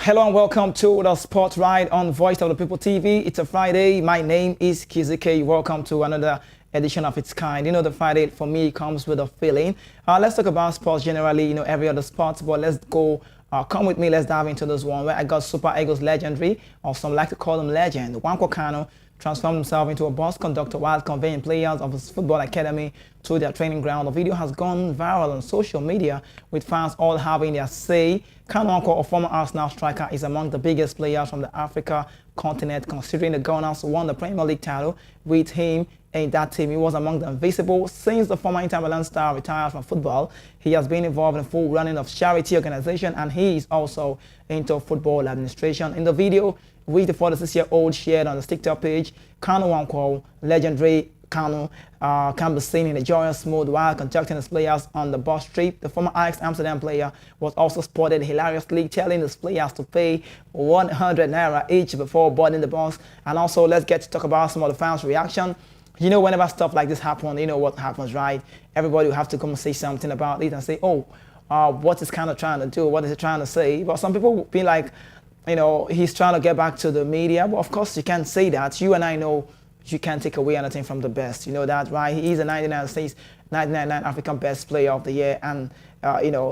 Hello and welcome to the Sport Ride on Voice of the People TV. It's a Friday. My name is Kizike. Welcome to another edition of its kind. You know, the Friday for me comes with a feeling. Let's talk about sports generally, every other sport, but let's go. Come with me, let's dive into this one where I got Super Eagles legendary, or some like to call him legend, Wanko Kano, transformed himself into a bus conductor while conveying players of his football academy to their training ground. The video has gone viral on social media, with fans all having their say. Kano Wanko, a former Arsenal striker, is among the biggest players from the Africa continent, considering the Gunners won the Premier League title with him in that team. He was among the invisible. Since the former Inter Milan star retired from football, he has been involved in full running of charity organization, and he is also into football administration. In the video, which the 46-year-old shared on his TikTok page, Kano Wanko, legendary Kano, can be seen in a joyous mood while conducting his players on the bus trip. The former Ajax Amsterdam player was also spotted hilariously telling his players to pay 100 naira each before boarding the bus. And also, let's get to talk about some of the fans' reaction. Whenever stuff like this happens, you know what happens, right? Everybody will have to come and say something about it and say, oh, what is Kano trying to do? What is he trying to say? But some people will be like, he's trying to get back to the media. But of course, you can't say that. You and I know you can't take away anything from the best. You know that, right? He is a 99 States, 1999 African Best Player of the Year. And,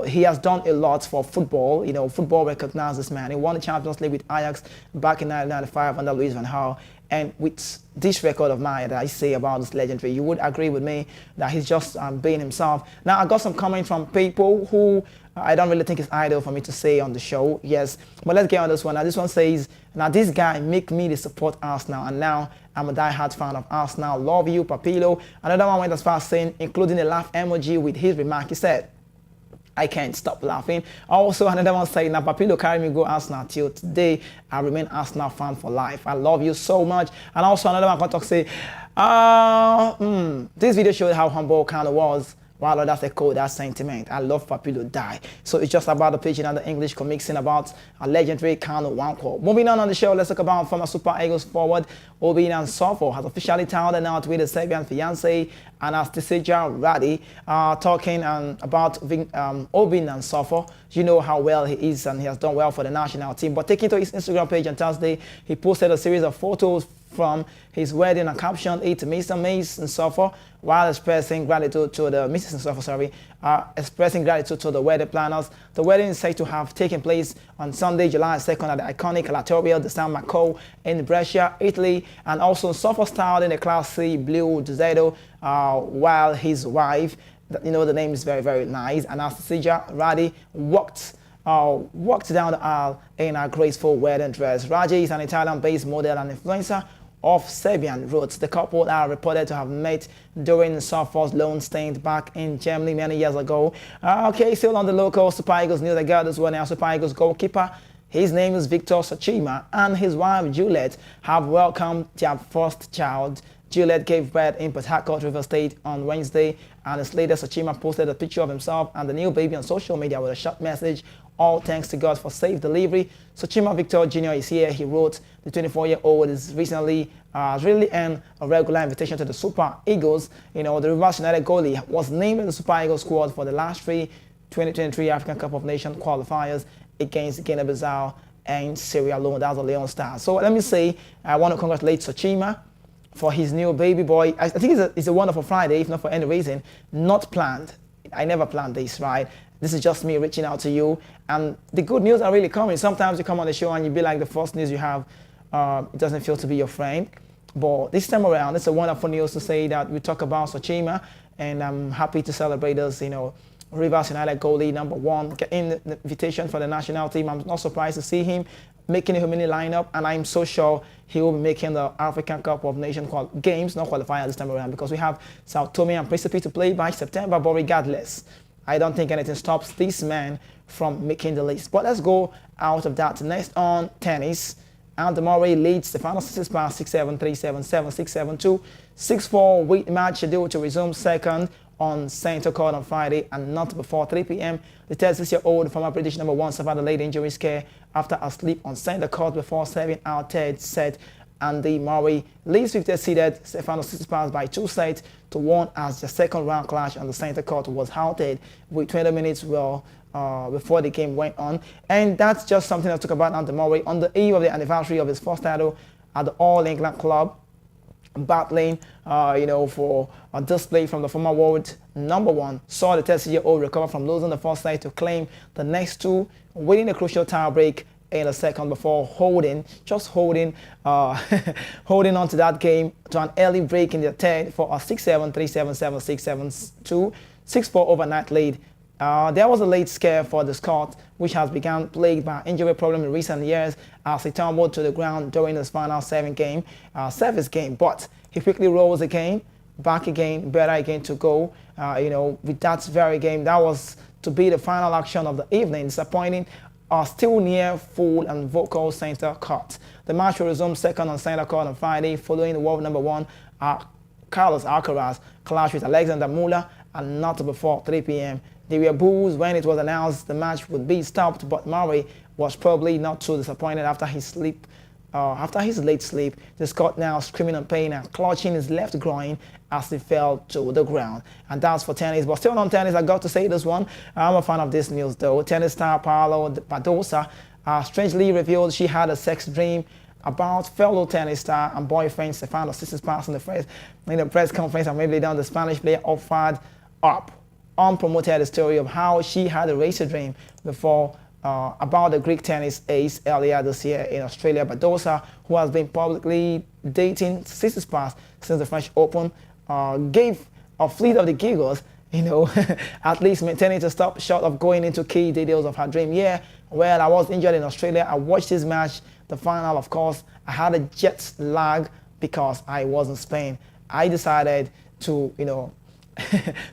he has done a lot for football. Football recognizes this man. He won the Champions League with Ajax back in 1995 under Louis van Gaal. And with this record of mine that I say about this legendary, you would agree with me that he's just being himself. Now, I got some comments from people who I don't really think is idle for me to say on the show. Yes, but let's get on this one. Now, this one says, now this guy make me to support Arsenal, and now I'm a die-hard fan of Arsenal. Love you, Papilo. Another one went as far as saying, including a laugh emoji with his remark. He said, I can't stop laughing. Also, another one saying, now Papilo carry me go Arsenal till today. I remain Arsenal fan for life. I love you so much. And also another one contact say, this video showed how humble Kano was, while others echo that sentiment. I love Papilo die. So it's just about the page in the English comicsing about a legendary Kano Wanko. Moving on the show, let's talk about former Super Eagles forward Obin and Sofo has officially tied it out with his Serbian fiancée Anastasia Radi, talking about Obin and Sofo. You know how well he is, and he has done well for the national team. But taking to his Instagram page on Thursday, he posted a series of photos from his wedding and captioned it to Mr. Mace and Sofo, while expressing gratitude to the expressing gratitude to the wedding planners. The wedding is said to have taken place on Sunday, July 2nd at the iconic Latorio de San Marco in Brescia, Italy, and also Sofo styled in a classy blue Duzzetto, while his wife, the name is very, very nice, Anastasia Radi, walked down the aisle in a graceful wedding dress. Raji is an Italian-based model and influencer of Serbian roots. The couple are reported to have met during Sofo's loan stint back in Germany many years ago. Okay, still on the local Super Eagles news, I got this one now. Super Eagles goalkeeper, his name is Victor Sochima, and his wife Juliet have welcomed their first child. Juliet gave birth in Port Harcourt, River State on Wednesday, and his latest Sochima posted a picture of himself and the new baby on social media with a short message: all thanks to God for safe delivery. Sochima Victor Jr. is here. He wrote, the 24-year-old is recently really earned a regular invitation to the Super Eagles. The Rivers United goalie was named in the Super Eagles squad for the last three 2023 African Cup of Nations qualifiers against Guinea-Bissau and Sierra Leone. That's the Leon Stars. So let me say, I want to congratulate Sochima for his new baby boy. I think it's a wonderful Friday, if not for any reason. Not planned. I never planned this, right? This is just me reaching out to you. And the good news are really coming. Sometimes you come on the show and you be like, the first news you have, it doesn't feel to be your friend. But this time around, it's a wonderful news to say that we talk about Sochima, and I'm happy to celebrate this, Rivers United goalie #1 getting the invitation for the national team. I'm not surprised to see him making a humane lineup, and I'm so sure he will be making the African Cup of Nations games, not qualifier this time around, because we have Sao Tome and Principe to play by September. But regardless, I don't think anything stops this man from making the list. But let's go out of that. Next on tennis, and Murray leads the final 6 past 6-7, 3-7, 7-6, 7-2, 6-4 with match scheduled to resume second on Center Court on Friday and not before 3 p.m. The 36-year-old former British #1 suffered a late injury scare after a slip on Center Court before serving out third set. Andy Murray leads 50th seeded Stefano Tsitsipas by 2 sets to 1 as the second round clash on the Center Court was halted with 20 minutes before the game went on. And that's just something I talk about now. Murray on the eve of the anniversary of his first title at the All England club, battling, for a display from the former world #1, saw the 30-year-old recover from losing the first set to claim the next two, winning a crucial tie break in the second before holding holding on to that game to an early break in the third for a 6-7, 3-7, 7-6, 7-2, 6-4 overnight lead. There was a late scare for the Scot, which has become plagued by injury problems in recent years as he tumbled to the ground during his final service game. But he quickly rose again, back again, better again to go. With that very game, that was to be the final action of the evening. Disappointing, still near full and vocal center court. The match will resume second on center court on Friday, following the world #1 Carlos Alcaraz clash with Alexander Muller, and not before 3 p.m. They were boos when it was announced the match would be stopped, but Murray was probably not too disappointed after his late sleep. The Scot now screaming in pain and clutching his left groin as he fell to the ground. And that's for tennis. But still on tennis, I got to say this one. I'm a fan of this news though. Tennis star Paola Badosa strangely revealed she had a sex dream about fellow tennis star and boyfriend Stefano Tsitsipas in the press conference, and maybe down the Spanish player offered up unpromoted the story of how she had a racer dream before about the Greek tennis ace earlier this year in Australia. Badosa, who has been publicly dating Tsitsipas since the French Open, gave a fleet of the giggles, at least maintaining to stop short of going into key details of her dream. Yeah, well, I was injured in Australia. I watched this match, the final, of course. I had a jet lag because I was in Spain. I decided to,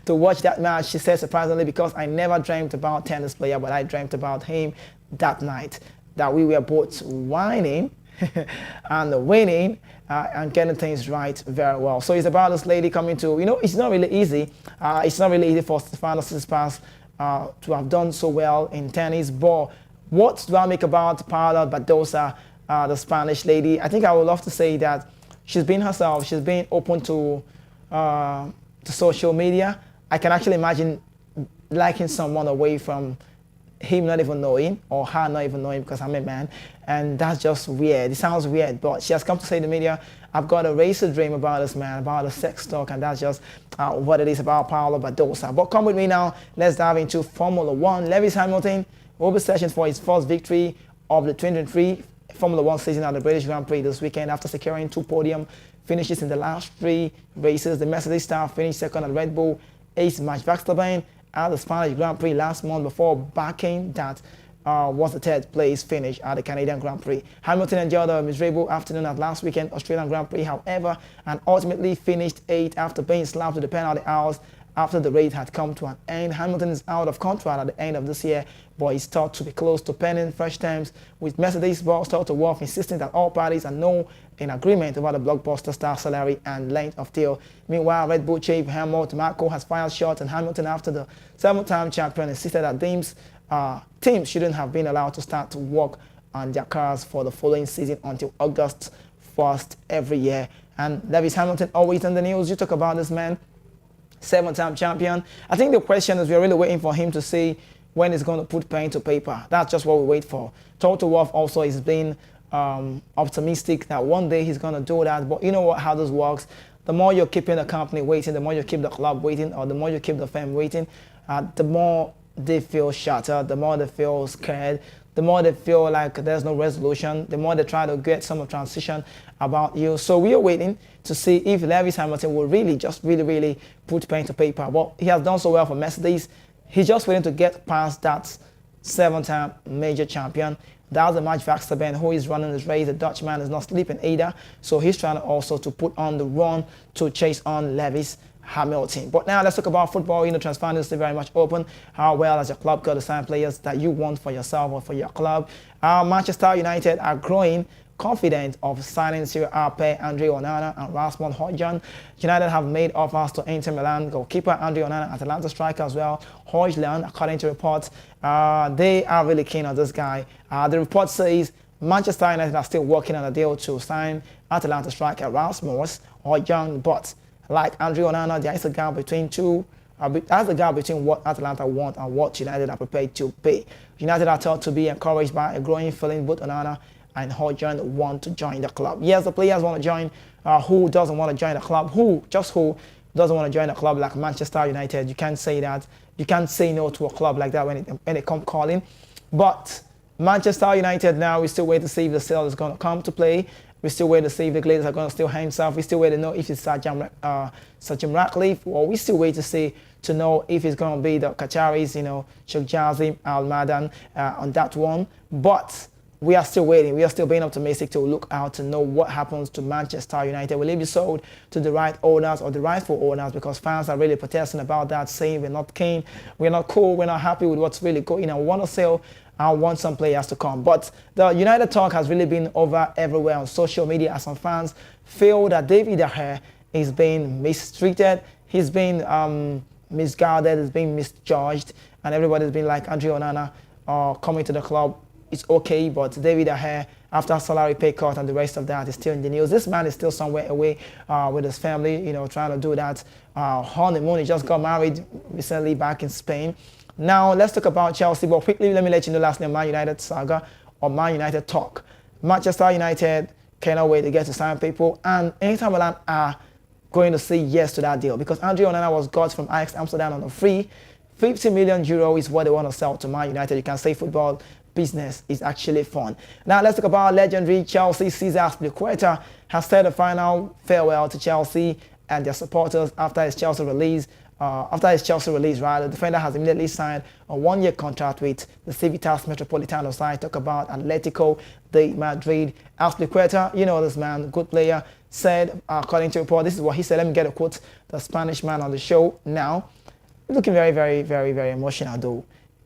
to watch that match, she said, surprisingly, because I never dreamt about tennis player, but I dreamt about him that night, that we were both whining and winning and getting things right very well. So it's about this lady coming to, it's not really easy. It's not really easy for Stefano Tsitsipas to have done so well in tennis. But what do I make about Paola Badosa, the Spanish lady? I think I would love to say that she's been herself. She's been open to social media. I can actually imagine liking someone away from him not even knowing, or her not even knowing, because I'm a man, and that's just weird. It sounds weird, but she has come to say to the media, I've got a racer dream about this man, about a sex talk, and that's just what it is about Paola Badosa. But come with me now, let's dive into Formula 1. Lewis Hamilton will be searching for his first victory of the 2023 Formula 1 season at the British Grand Prix this weekend after securing 2 podium finishes in the last 3 races. The Mercedes star finished second at Red Bull ace Max Verstappen at the Spanish Grand Prix last month before backing that was the 3rd place finish at the Canadian Grand Prix. Hamilton enjoyed a miserable afternoon at last weekend Australian Grand Prix, however, and ultimately finished 8th after being slapped to the penalty hours after the race had come to an end. Hamilton is out of contract at the end of this year, but is thought to be close to penning fresh terms with Mercedes boss Toto Wolff insisting that all parties are in agreement over the blockbuster star salary and length of deal. Meanwhile, Red Bull chief Helmut Marko has fired shots at Hamilton after the 7-time champion insisted that teams shouldn't have been allowed to start to work on their cars for the following season until August 1st every year. And Lewis Hamilton always in the news. You talk about this man, 7-time champion. I think the question is we're really waiting for him to see when he's going to put pen to paper. That's just what we wait for. Toto Wolff also is being optimistic that one day he's going to do that. But you know how this works. The more you're keeping the company waiting, the more you keep the club waiting, or the more you keep the fan waiting, the more they feel shattered, the more they feel scared, the more they feel like there's no resolution, the more they try to get some transition about you. So we are waiting to see if Lewis Hamilton will really put pen to paper. Well, he has done so well for Mercedes. He's just waiting to get past that 7-time major champion. That's the Max Verstappen who is running this race. The Dutchman is not sleeping either. So he's trying also to put on the run to chase on Lewis Hamilton. But now let's talk about football. Transfer window is still very much open. How well has your club got to sign players that you want for yourself or for your club? Manchester United are growing confident of signing Serie A pair Andre Onana and Rasmus Højlund. United have made offers to Inter Milan goalkeeper Andre Onana, Atalanta striker as well, Højlund, according to reports. They are really keen on this guy. The report says Manchester United are still working on a deal to sign Atalanta striker Rasmus Højlund, but like Andre Onana, there is a gap between two That's the gap between what Atalanta want and what United are prepared to pay. United are thought to be encouraged by a growing feeling both Onana and Højlund want to join the club. Yes, the players want to join. Who doesn't want to join the club? Who doesn't want to join a club like Manchester United? You can't say that. You can't say no to a club like that when it come calling. But Manchester United now, we still wait to see if the sale is going to come to play. We still wait to see if the Glazers are going to still hang south. We still wait to know if it's Sachin Ratcliffe, or we still wait to see to know if it's going to be the Qataris, Sheikh Jazim Al Madan on that one. But we are still waiting. We are still being optimistic to look out to know what happens to Manchester United. Will it be sold to the right owners or the rightful owners? Because fans are really protesting about that, saying we're not keen, we're not cool, we're not happy with what's really going on. We want to sell. I want some players to come. But the United talk has really been over everywhere on social media as some fans feel that David De Gea is being mistreated. He's been misguided, he's been misjudged, and everybody's been like, Andre Onana coming to the club, it's okay, but David De Gea, after salary pay cut and the rest of that, is still in the news. This man is still somewhere away with his family, trying to do that honeymoon. He just got married recently back in Spain. Now, let's talk about Chelsea, but quickly, let me let you know last name Man United saga or Man United talk. Manchester United cannot wait to get to sign people, and Inter Milan are going to say yes to that deal because Andre Onana was got from Ajax Amsterdam on a free. 50 million euro is what they want to sell to Man United. You can say football business is actually fun. Now, let's talk about legendary Chelsea. Cesar Azpilicueta has said a final farewell to Chelsea and their supporters after his Chelsea release. The defender has immediately signed a one-year contract with the Civitas Metropolitano side. Talk about Atletico de Madrid. Azpilicueta, this man, good player, said, according to report, this is what he said. Let me get a quote. The Spanish man on the show now. Looking very, very, very, very emotional, though.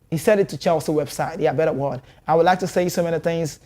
He said it to Chelsea website. Yeah, better word. I would like to say so many things,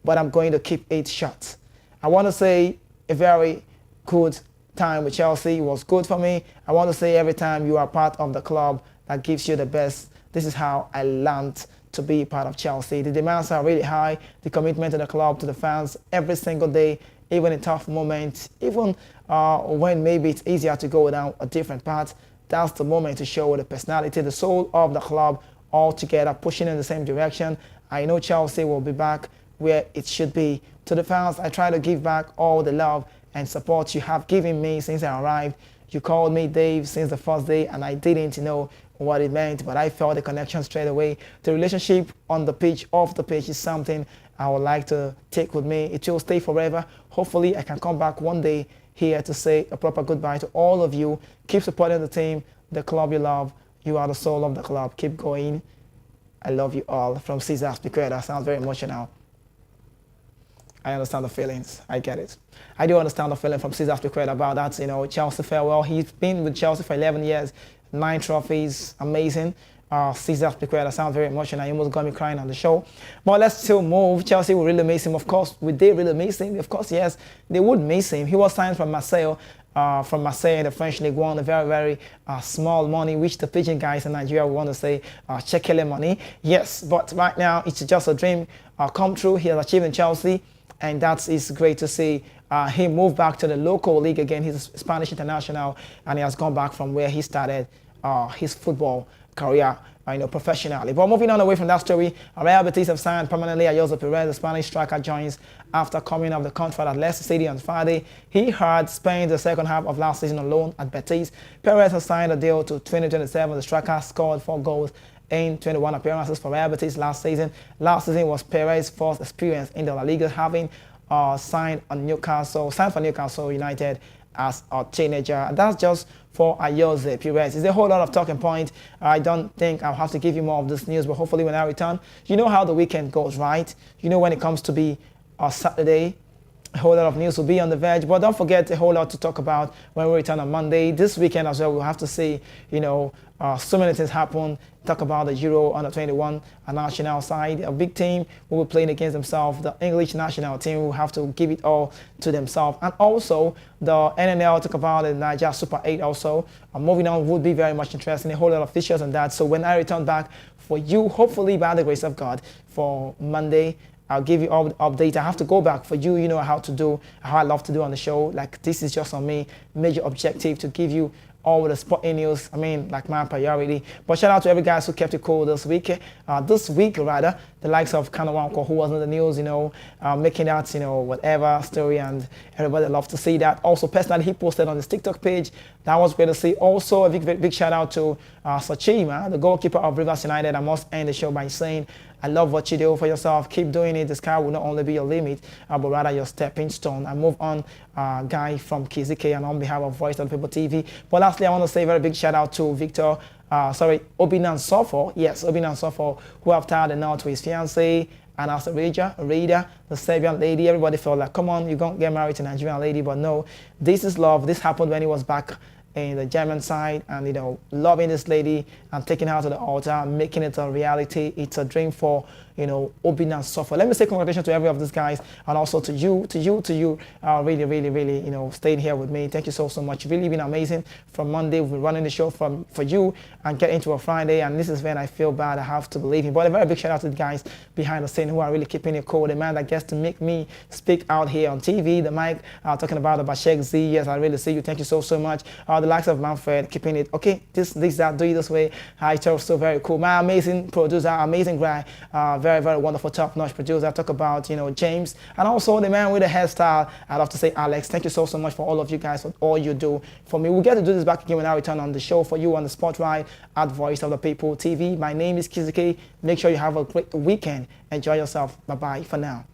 but I'm going to keep it short. I want to say a very good time with Chelsea was good for me. I want to say every time you are part of the club that gives you the best, this is how I learned to be part of Chelsea. The demands are really high. The commitment to the club, to the fans, every single day, even in tough moments, even when maybe it's easier to go down a different path, that's the moment to show the personality, the soul of the club, all together pushing in the same direction. I know Chelsea will be back where it should be. To the fans, I try to give back all the love and support you have given me since I arrived. You called me Dave since the first day, and I didn't know what it meant, but I felt the connection straight away. The relationship on the pitch, off the pitch, is something I would like to take with me. It will stay forever. Hopefully, I can come back one day here to say a proper goodbye to all of you. Keep supporting the team, the club you love. You are the soul of the club. Keep going. I love you all. From Cesar Azpilicueta. Sounds very emotional. I understand the feelings. I get it. I do understand the feeling from Cesar Azpilicueta about that. Chelsea farewell. He's been with Chelsea for 11 years, 9 trophies. Amazing. Cesar Azpilicueta sounds very emotional. He almost got me crying on the show. But let's still move. Chelsea will really miss him. Of course, would they really miss him? Of course, yes. They would miss him. He was signed from Marseille. In the French League One, a very, very small money, which the pigeon guys in Nigeria want to say Chekele money. Yes, but right now it's just a dream come true. He has achieved in Chelsea, and that is great to see. He moved back to the local league again. He's a Spanish international, and he has gone back from where he started his football career professionally. But moving on away from that story, Real Betis have signed permanently Ayoze Perez. The Spanish striker joins after coming off the contract at Leicester City on Friday. He had spent the second half of last season on loan at Betis. Perez has signed a deal to 2027. The striker scored 4 goals in 21 appearances for Real Betis last season. Last season was Perez's first experience in the La Liga, having signed for Newcastle United as a teenager. And that's just for Ayoze Perez. It's a whole lot of talking point. I don't think I'll have to give you more of this news, but hopefully when I return, you know how the weekend goes, right? You know when it comes to be a Saturday, a whole lot of news will be on the verge, but don't forget a whole lot to talk about when we return on Monday. This weekend as well, we'll have to see, so many things happen. Talk about the Euro under 21 national side. A big team will be playing against themselves. The English national team will have to give it all to themselves. And also the NNL, talk about the Niger Super 8 also. Moving on would be very much interesting. A whole lot of features on that. So when I return back for you, hopefully by the grace of God, for Monday, I'll give you all the updates. I have to go back for you. You know how I love to do on the show. Like, this is just on me. Major objective to give you all with the sporting news. I mean, like my priority. But shout out to every guys who kept it cool this week. This week, rather, the likes of Kano Wanko, who was in the news, making that, whatever story, and everybody loves to see that. Also, personally, he posted on his TikTok page. That was great to see. Also, a big shout out to Sochima, the goalkeeper of Rivers United. I must end the show by saying, I love what you do for yourself. Keep doing it. The sky will not only be your limit, but rather your stepping stone. I move on, Guy from KZK, and on behalf of Voice of the People TV. But lastly, I want to say a very big shout out to Victor, Obinan Sofo. Yes, Obinan Sofo, who have tied the knot to his fiancée, and as a Rida, the Serbian lady. Everybody felt like, come on, you're going to get married to a Nigerian lady. But no, this is love. This happened when he was back in the German side, and loving this lady and taking her to the altar, making it a reality. It's a dream for Obinan Sofa. Let me say congratulations to every of these guys, and also to you, really, staying here with me. Thank you so much. Really been amazing. From Monday, we've been running the show for you, and get into a Friday, and this is when I feel bad. I have to believe in. But a very big shout out to the guys behind the scene who are really keeping it cool. The man that gets to make me speak out here on TV, the mic, talking about the Bashek Z. Yes, I really see you. Thank you so much. The likes of Manfred, keeping it okay. This, that, do it this way. I thought so very cool. My amazing producer, amazing guy, very wonderful, top-notch producer. Talk about James, and also the man with the hairstyle. I love to say Alex. Thank you so much for all of you guys for all you do for me. We'll get to do this back again when I return on the show for you on the Spotlight at Voice of the People TV. My name is Kizuki. Make sure you have a great weekend. Enjoy yourself. Bye bye for now.